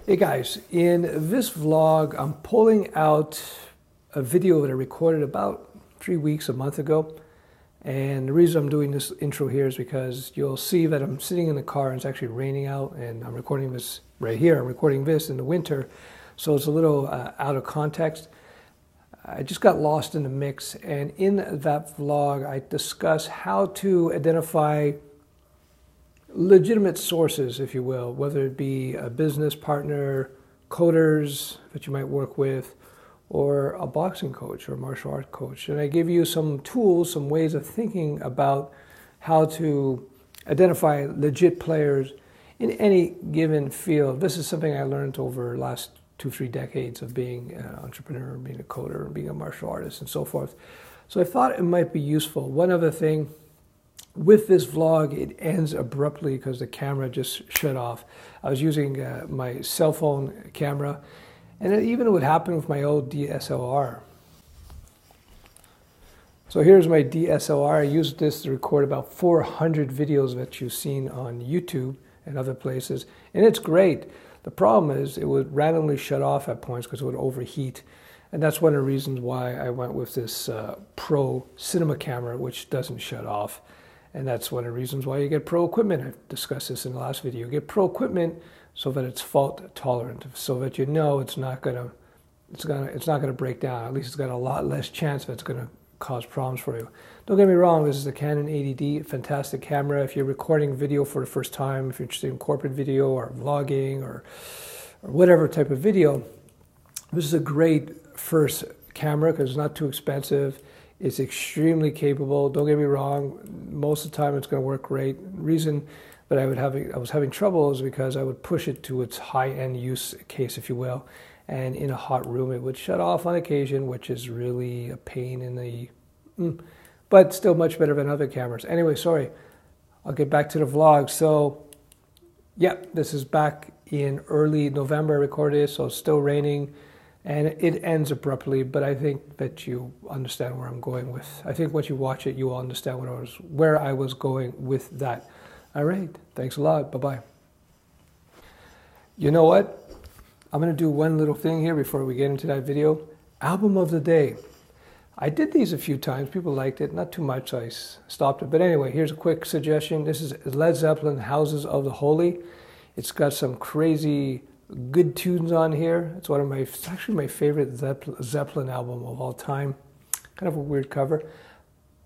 Hey guys, in this vlog, I'm pulling out a video that I recorded about 3 weeks, a month ago. And the reason I'm doing this intro here is because you'll see that I'm sitting in the car and it's actually raining out, and I'm recording this right here. I'm recording this in the winter, so it's a little out of context. I just got lost in the mix, and in that vlog, I discuss how to identify legitimate sources, if you will, whether it be a business partner, coders that you might work with, or a boxing coach or a martial art coach. And I give you some tools, some ways of thinking about how to identify legit players in any given field. This is something I learned over the last 2-3 decades of being an entrepreneur, being a coder, being a martial artist, and so forth. So I thought it might be useful. One other thing, with this vlog, it ends abruptly because the camera just shut off. I was using my cell phone camera, and it even would happen with my old DSLR. So here's my DSLR. I used this to record about 400 videos that you've seen on YouTube and other places, and it's great. The problem is it would randomly shut off at points because it would overheat, and that's one of the reasons why I went with this Pro cinema camera, which doesn't shut off. And that's one of the reasons why you get pro equipment. I've discussed this in the last video. You get pro equipment so that it's fault tolerant, so that you know it's not gonna break down. At least it's got a lot less chance that it's gonna cause problems for you. Don't get me wrong, this is a Canon 80D, fantastic camera. If you're recording video for the first time, if you're interested in corporate video or vlogging or whatever type of video, this is a great first camera because it's not too expensive. It's extremely capable. Don't get me wrong, most of the time it's going to work great. The reason that I was having trouble is because I would push it to its high-end use case, if you will, and in a hot room it would shut off on occasion, which is really a pain in the... but still much better than other cameras. Anyway, sorry, I'll get back to the vlog. So, yeah, this is back in early November I recorded this, so it's still raining. And it ends abruptly, but I think that you understand where I'm going with. I think once you watch it, you will understand where I was going with that. All right, thanks a lot. Bye-bye. You know what? I'm going to do one little thing here before we get into that video. Album of the day. I did these a few times. People liked it. Not too much, so I stopped it. But anyway, here's a quick suggestion. This is Led Zeppelin, Houses of the Holy. It's got some crazy good tunes on here. It's it's actually my favorite Zeppelin album of all time. Kind of a weird cover.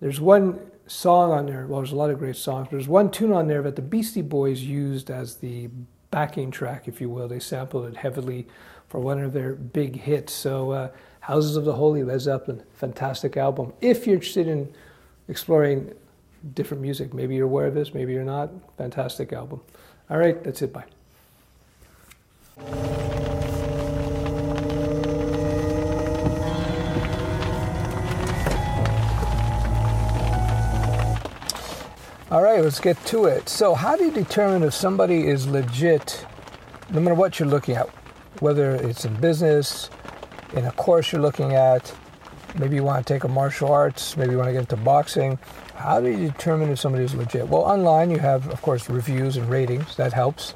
There's one song on there, well, there's a lot of great songs, but there's one tune on there that the Beastie Boys used as the backing track, if you will. They sampled it heavily for one of their big hits. So Houses of the Holy, Led Zeppelin, fantastic album. If you're interested in exploring different music, maybe you're aware of this, maybe you're not, fantastic album. All right, that's it, bye. All right, let's get to it. So how do you determine if somebody is legit, no matter what you're looking at, whether it's in business, in a course you're looking at, maybe you want to take a martial arts, maybe you want to get into boxing. How do you determine if somebody is legit? Well, online you have, of course, reviews and ratings. That helps.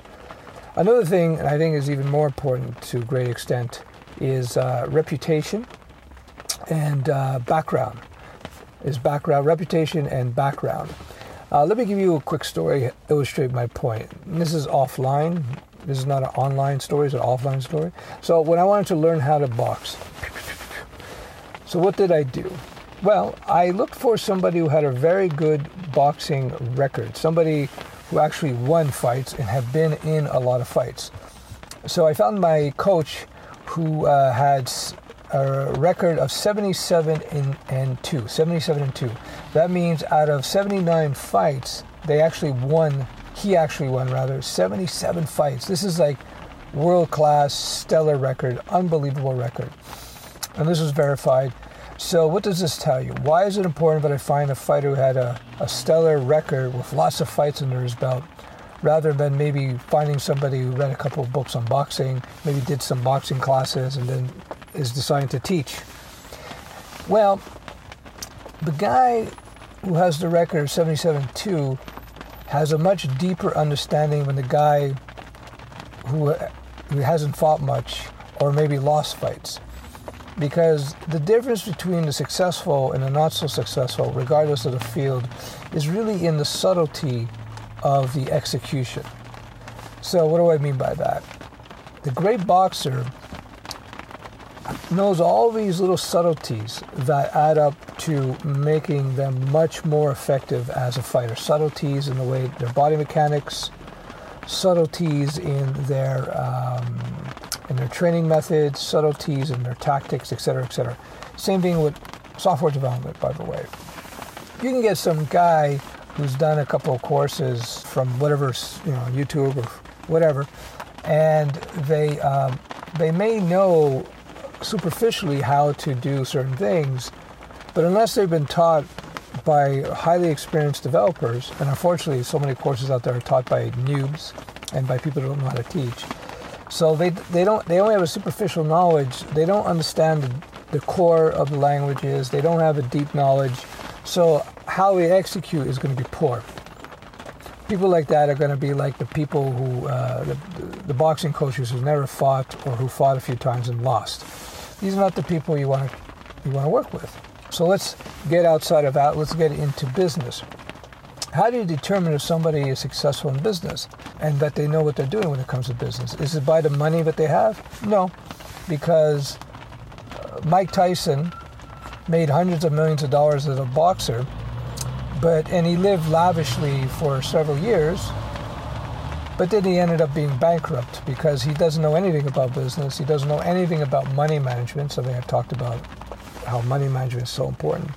Another thing, and I think is even more important to a great extent, is reputation and background. Reputation and background. Let me give you a quick story to illustrate my point. And this is offline. This is not an online story, it's an offline story. So when I wanted to learn how to box, so what did I do? Well, I looked for somebody who had a very good boxing record, somebody who actually won fights and have been in a lot of fights. So I found my coach who had a record of 77 and 2. That means out of 79 fights, he actually won 77 fights. This is like world-class, stellar record, unbelievable record. And this was verified. So what does this tell you? Why is it important that I find a fighter who had a stellar record with lots of fights under his belt, rather than maybe finding somebody who read a couple of books on boxing, maybe did some boxing classes, and then is deciding to teach? Well, the guy who has the record of 77-2 has a much deeper understanding than the guy who who hasn't fought much or maybe lost fights. Because the difference between the successful and the not so successful, regardless of the field, is really in the subtlety of the execution. So what do I mean by that? The great boxer knows all these little subtleties that add up to making them much more effective as a fighter. Subtleties in the way their body mechanics, subtleties in their training methods, subtleties in their tactics, etc., etc. Same thing with software development, by the way. You can get some guy who's done a couple of courses from whatever, YouTube or whatever, and they may know superficially how to do certain things, but unless they've been taught by highly experienced developers, and unfortunately so many courses out there are taught by noobs and by people who don't know how to teach, so they only have a superficial knowledge. They don't understand the core of the languages. They don't have a deep knowledge, so how they execute is going to be poor. People like that are going to be like the people who the boxing coaches who never fought or who fought a few times and lost. These are not the people you want to work with. So let's get outside of that. Let's get into business. How do you determine if somebody is successful in business and that they know what they're doing when it comes to business? Is it by the money that they have? No, because Mike Tyson made hundreds of millions of dollars as a boxer, and he lived lavishly for several years, but then he ended up being bankrupt because he doesn't know anything about business. He doesn't know anything about money management, something I've talked about, how money management is so important.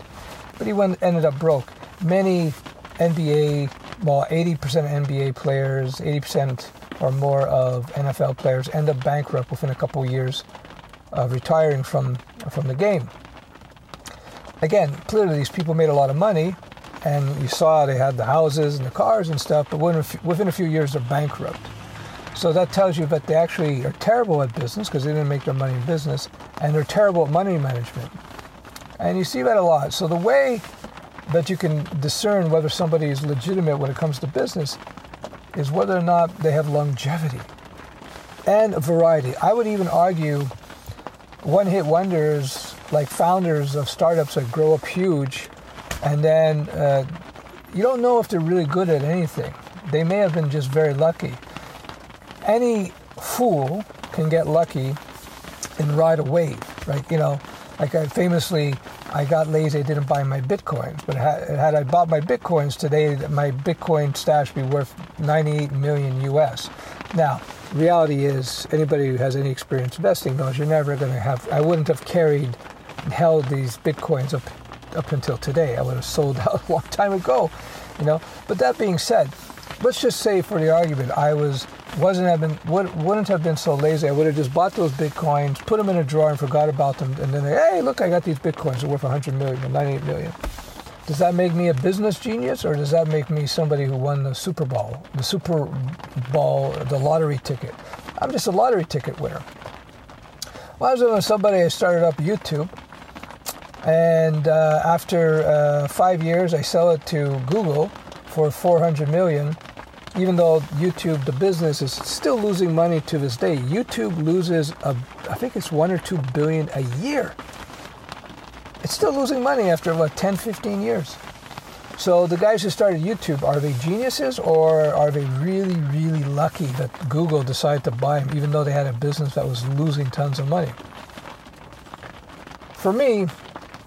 But he ended up broke. Many 80% of NBA players, 80% or more of NFL players end up bankrupt within a couple of years of retiring from the game. Again, clearly these people made a lot of money, and you saw they had the houses and the cars and stuff, but within a few years they're bankrupt. So that tells you that they actually are terrible at business because they didn't make their money in business, and they're terrible at money management. And you see that a lot. So the way that you can discern whether somebody is legitimate when it comes to business is whether or not they have longevity and variety. I would even argue one-hit wonders, like founders of startups that grow up huge, and then you don't know if they're really good at anything. They may have been just very lucky. Any fool can get lucky and ride a wave, right? Like I got lazy, I didn't buy my Bitcoins. But had I bought my Bitcoins today, my Bitcoin stash would be worth 98 million US. Now, reality is, anybody who has any experience investing knows you're never going to have, I wouldn't have carried and held these Bitcoins up until today. I would have sold out a long time ago, But that being said, let's just say for the argument, I wouldn't have been so lazy. I would have just bought those Bitcoins, put them in a drawer and forgot about them, and then, hey, look, I got these Bitcoins. They're worth 100 million or 98 million. Does that make me a business genius, or does that make me somebody who won the Super Bowl, the lottery ticket? I'm just a lottery ticket winner. Well, I was with somebody, I started up YouTube, and after 5 years, I sell it to Google for 400 million. Even though YouTube, the business, is still losing money to this day. YouTube loses, I think it's 1 or 2 billion a year. It's still losing money after, 10, 15 years. So the guys who started YouTube, are they geniuses, or are they really, really lucky that Google decided to buy them, even though they had a business that was losing tons of money? For me,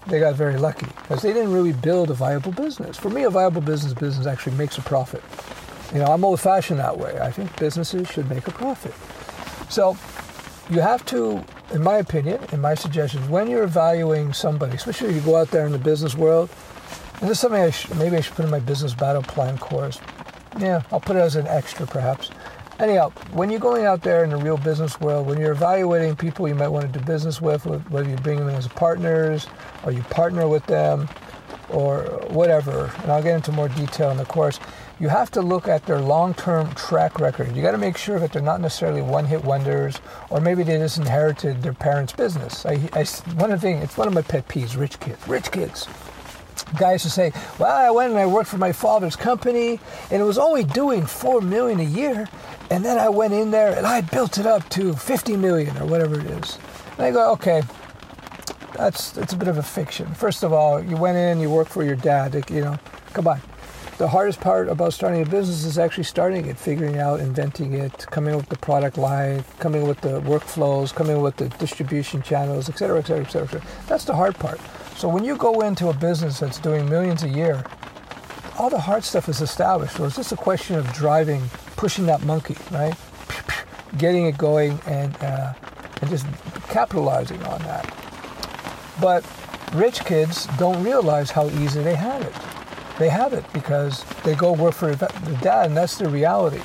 they got very lucky because they didn't really build a viable business. For me, a viable business actually makes a profit. I'm old-fashioned that way. I think businesses should make a profit. So you have to, in my opinion, in my suggestions, when you're evaluating somebody, especially if you go out there in the business world, and this is something maybe I should put in my business battle plan course. Yeah, I'll put it as an extra perhaps. Anyhow, when you're going out there in the real business world, when you're evaluating people you might want to do business with, whether you bring them in as partners or you partner with them or whatever, and I'll get into more detail in the course, you have to look at their long-term track record. You got to make sure that they're not necessarily one-hit wonders, or maybe they just inherited their parents' business. It's one of my pet peeves, rich kids. Guys who say, well, I went and I worked for my father's company and it was only doing $4 million a year. And then I went in there and I built it up to 50 million or whatever it is. And I go, okay, it's a bit of a fiction. First of all, you went in, you worked for your dad, come on. The hardest part about starting a business is actually starting it, figuring out, inventing it, coming up with the product line, coming up with the workflows, coming up with the distribution channels, et cetera, et cetera, et cetera, et cetera. That's the hard part. So when you go into a business that's doing millions a year, all the hard stuff is established. So it's just a question of pushing that monkey, right? Getting it going and just capitalizing on that. But rich kids don't realize how easy they have it. They have it because they go work for the dad, and that's their reality.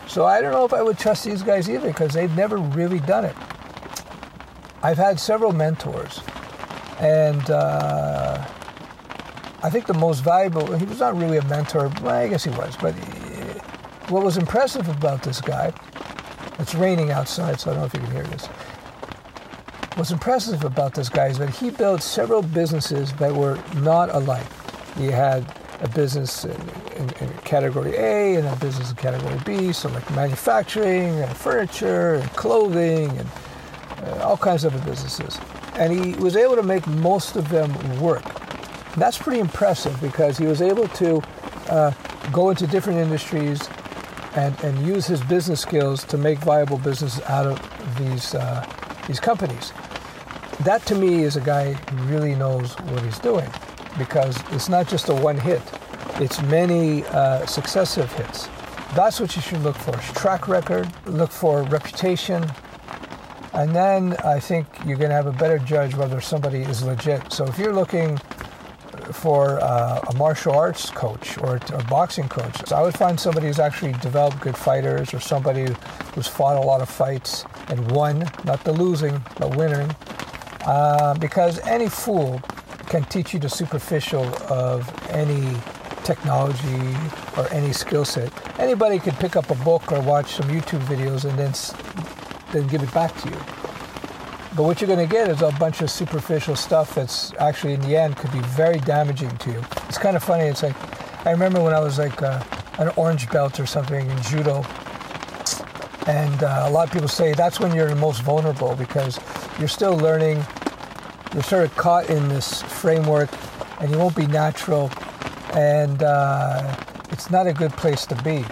So I don't know if I would trust these guys either because they've never really done it. I've had several mentors, and I think the most valuable, he was not really a mentor, well, I guess he was, but what was impressive about this guy, it's raining outside, so I don't know if you can hear this. What's impressive about this guy is that he built several businesses that were not alike. He had a business in category A and a business in category B, so like manufacturing and furniture and clothing and all kinds of other businesses. And he was able to make most of them work. And that's pretty impressive because he was able to go into different industries and use his business skills to make viable businesses out of these companies. That to me is a guy who really knows what he's doing, because it's not just a one hit, it's many successive hits. That's what you should look for. Track record, look for reputation, and then I think you're going to have a better judge whether somebody is legit. So if you're looking for a martial arts coach or a boxing coach, I would find somebody who's actually developed good fighters, or somebody who's fought a lot of fights and won, not the losing, but winning, because any fool can teach you the superficial of any technology or any skill set. Anybody could pick up a book or watch some YouTube videos and then give it back to you. But what you're going to get is a bunch of superficial stuff that's actually, in the end, could be very damaging to you. It's kind of funny. It's like, I remember when I was like an orange belt or something in judo, and a lot of people say that's when you're the most vulnerable because you're still learning. You're sort of caught in this framework, and you won't be natural, and it's not a good place to be.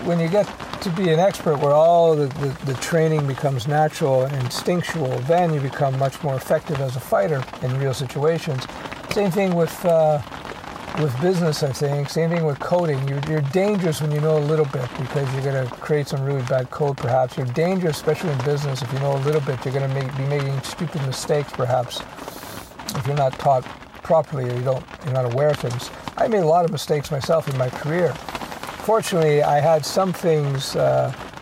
When you get to be an expert where all the training becomes natural and instinctual, then you become much more effective as a fighter in real situations. Same thing with business, I think. Same thing with coding. You're dangerous when you know a little bit because you're going to create some really bad code, perhaps. You're dangerous, especially in business, if you know a little bit. You're going to be making stupid mistakes, perhaps, if you're not taught properly or you're not aware of things. I made a lot of mistakes myself in my career. Fortunately, I had some things